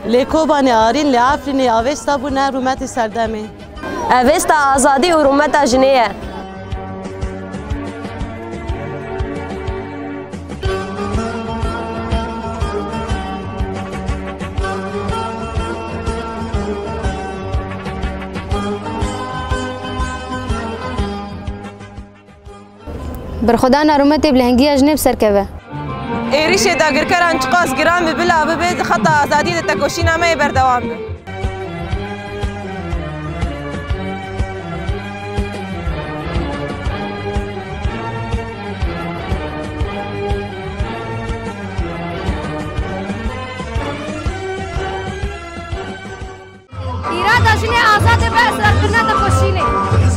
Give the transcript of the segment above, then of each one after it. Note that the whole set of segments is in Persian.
لیکوبان آرین لعفرین آوستا بونه رومت سردمه اوستا آزادی و رومت جنیه برخدا نرومت بلهنگی اجنب سرکوه ایریش داگر کران چقاس گرام بلا ببید خطا آزادی تکوشی نامه بردوام ده ایراد جنی آزاد به اصرار کنه تکوشی نه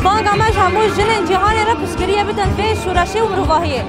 بانگ همش همون جنین جهانی را پشگریه بدن به شورشی و مروواهیه